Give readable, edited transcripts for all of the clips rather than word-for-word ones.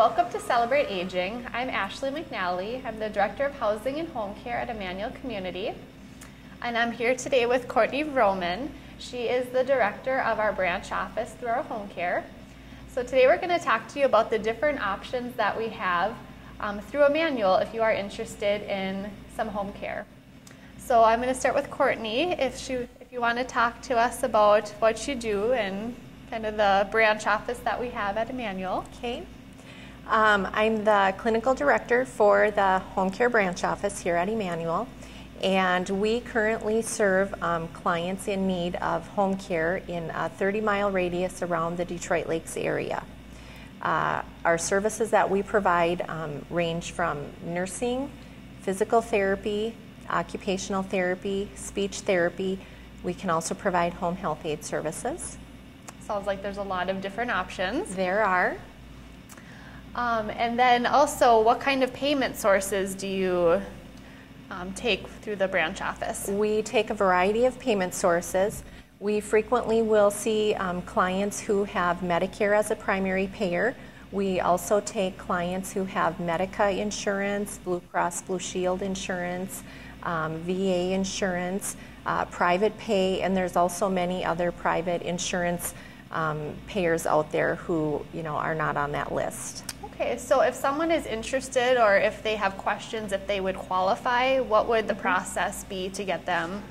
welcome to Celebrate Aging. I'm Ashley McNally. I'm the Director of Housing and Home Care at Emmanuel Community. And I'm here today with Courtney Vroman. She is the Director of our branch office through our home care. So today we're going to talk to you about the different options that we have through Emmanuel if you are interested in some home care. So I'm going to start with Courtney. If you want to talk to us about what you do and kind of the branch office that we have at Emmanuel. Okay. I'm the clinical director for the home care branch office here at Emmanuel, and we currently serve clients in need of home care in a 30-mile radius around the Detroit Lakes area. Our services that we provide range from nursing, physical therapy, occupational therapy, speech therapy. We can also provide home health aid services. Sounds like there's a lot of different options. There are. And then also, what kind of payment sources do you take through the branch office? We take a variety of payment sources. We frequently will see clients who have Medicare as a primary payer. We also take clients who have Medica insurance, Blue Cross Blue Shield insurance, VA insurance, private pay, and there's also many other private insurance payers out there who, are not on that list. Okay, so if someone is interested or if they have questions, if they would qualify, what would the process be to get them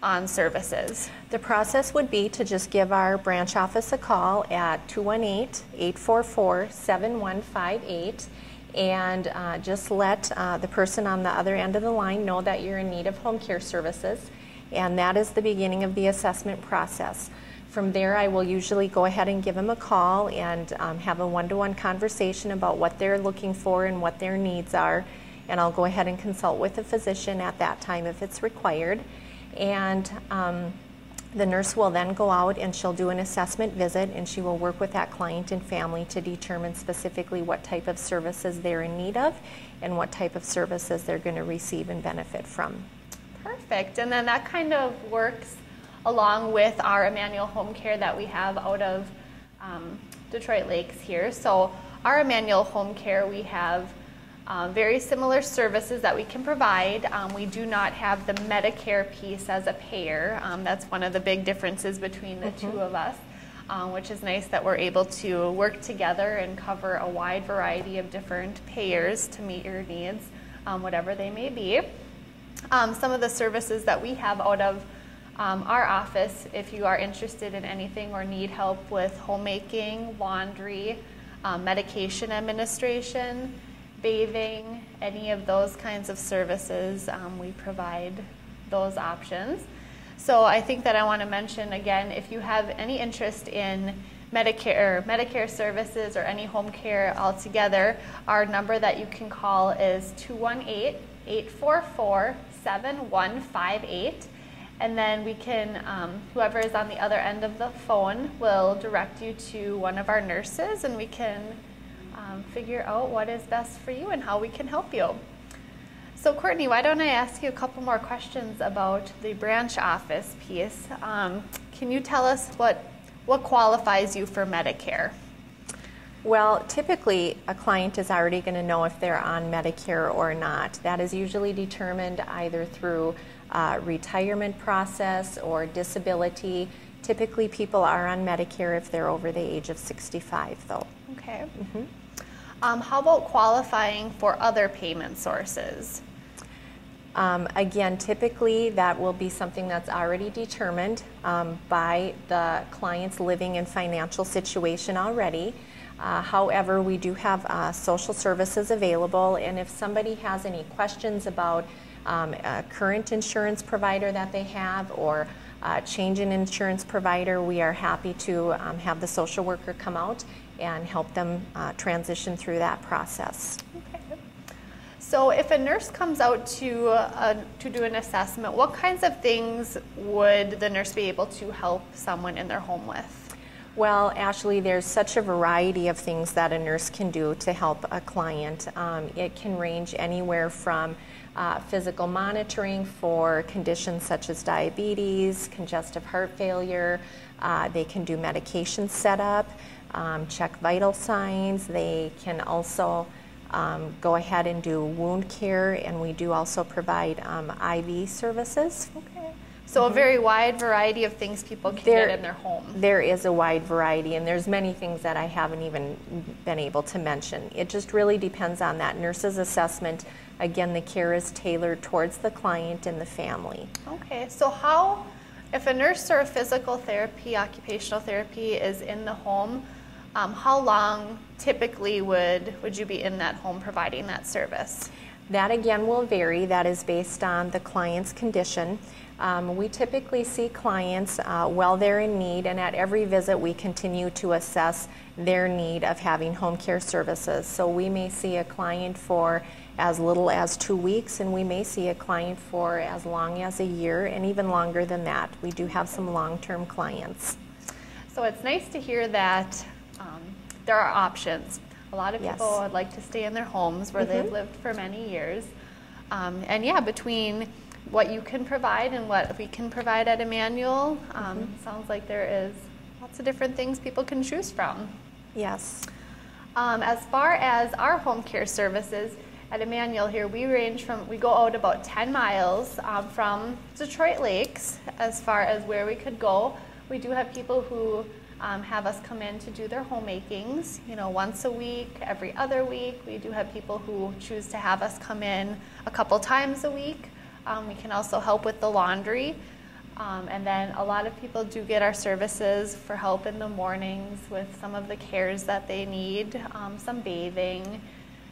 on services? The process would be to just give our branch office a call at 218-844-7158 and just let the person on the other end of the line know that you're in need of home care services, and that is the beginning of the assessment process. From there, I will usually go ahead and give them a call and have a one-to-one conversation about what they're looking for and what their needs are, and I'll go ahead and consult with a physician at that time if it's required. And the nurse will then go out and she'll do an assessment visit, and she will work with that client and family to determine specifically what type of services they're in need of and what type of services they're going to receive and benefit from. Perfect. And then that kind of works along with our Emmanuel Home Care that we have out of Detroit Lakes here. So our Emmanuel Home Care, we have very similar services that we can provide. We do not have the Medicare piece as a payer. That's one of the big differences between the two of us, which is nice that we're able to work together and cover a wide variety of different payers to meet your needs, whatever they may be. Some of the services that we have out of our office, if you are interested in anything or need help with homemaking, laundry, medication administration, bathing, any of those kinds of services, we provide those options. So I think that I want to mention again, if you have any interest in Medicare services or any home care altogether, our number that you can call is 218-844-7158. And then we can, whoever is on the other end of the phone will direct you to one of our nurses, and we can figure out what is best for you and how we can help you. So Courtney, why don't I ask you a couple more questions about the branch office piece? Can you tell us what qualifies you for Medicare? Well, typically a client is already going to know if they're on Medicare or not. That is usually determined either through retirement process or disability. Typically people are on Medicare if they're over the age of 65 though. Okay. How about qualifying for other payment sources? Again, typically that will be something that's already determined by the client's living and financial situation already. However, we do have social services available, and if somebody has any questions about a current insurance provider that they have or change in insurance provider, we are happy to have the social worker come out and help them transition through that process. Okay. So if a nurse comes out to do an assessment, what kinds of things would the nurse be able to help someone in their home with? Well, Ashley, there's such a variety of things that a nurse can do to help a client. It can range anywhere from physical monitoring for conditions such as diabetes, congestive heart failure. They can do medication setup. check vital signs. They can also go ahead and do wound care, and we do also provide IV services. Okay. So a very wide variety of things people can get in their home. There is a wide variety, and there's many things that I haven't even been able to mention. It just really depends on that nurse's assessment. Again, the care is tailored towards the client and the family. Okay, so how, if a nurse or a physical therapy, occupational therapy is in the home, how long typically would you be in that home providing that service? That again will vary. That is based on the client's condition. We typically see clients while they're in need, and at every visit we continue to assess their need of having home care services. So we may see a client for as little as 2 weeks, and we may see a client for as long as a year, and even longer than that. We do have some long-term clients. So it's nice to hear that there are options. A lot of people would like to stay in their homes where they've lived for many years. And yeah, between what you can provide and what we can provide at Emmanuel, sounds like there is lots of different things people can choose from. Yes. As far as our home care services at Emmanuel here, we go out about 10 miles from Detroit Lakes as far as where we could go. We do have people who have us come in to do their homemakings, once a week, every other week. We do have people who choose to have us come in a couple times a week. We can also help with the laundry. And then a lot of people do get our services for help in the mornings with some of the cares that they need, some bathing,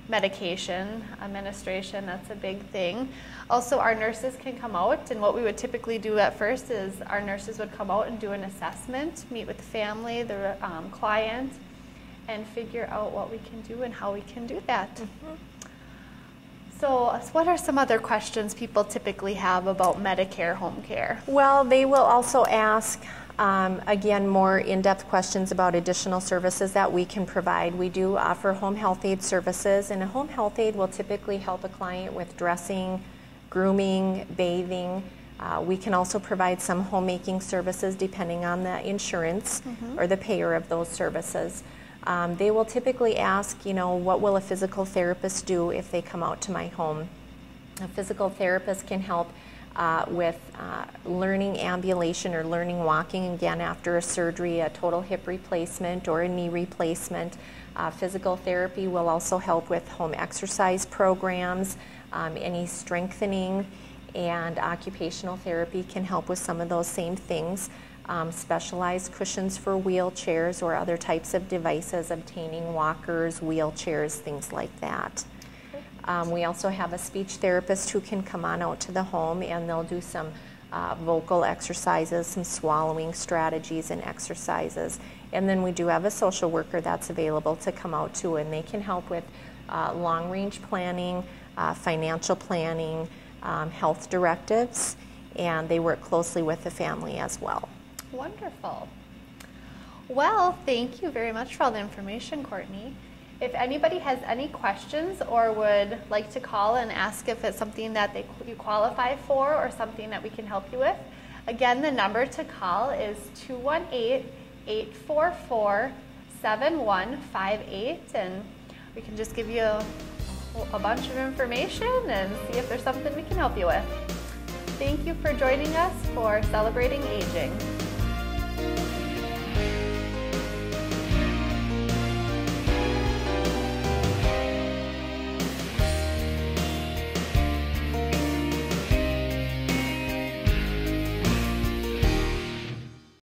medication administration, that's a big thing. Also, our nurses can come out, and what we would typically do at first is our nurses would come out and do an assessment, meet with the family, the client, and figure out what we can do and how we can do that. So what are some other questions people typically have about Medicare home care? Well, they will also ask, again, more in-depth questions about additional services that we can provide. We do offer home health aid services, and a home health aid will typically help a client with dressing, grooming, bathing. We can also provide some homemaking services depending on the insurance or the payer of those services. They will typically ask, what will a physical therapist do if they come out to my home? A physical therapist can help with learning ambulation or learning walking, again, after a surgery, a total hip replacement or a knee replacement. Physical therapy will also help with home exercise programs, any strengthening, and occupational therapy can help with some of those same things. Specialized cushions for wheelchairs or other types of devices, obtaining walkers, wheelchairs, things like that. We also have a speech therapist who can come on out to the home, and they'll do some vocal exercises, some swallowing strategies and exercises. And then we do have a social worker that's available to come out too, and they can help with long-range planning, financial planning, health directives, and they work closely with the family as well. Wonderful. Well, thank you very much for all the information, Courtney. If anybody has any questions or would like to call and ask if it's something that you qualify for or something that we can help you with, again, the number to call is 218-844-7158, and we can just give you a bunch of information and see if there's something we can help you with. Thank you for joining us for Celebrating Aging.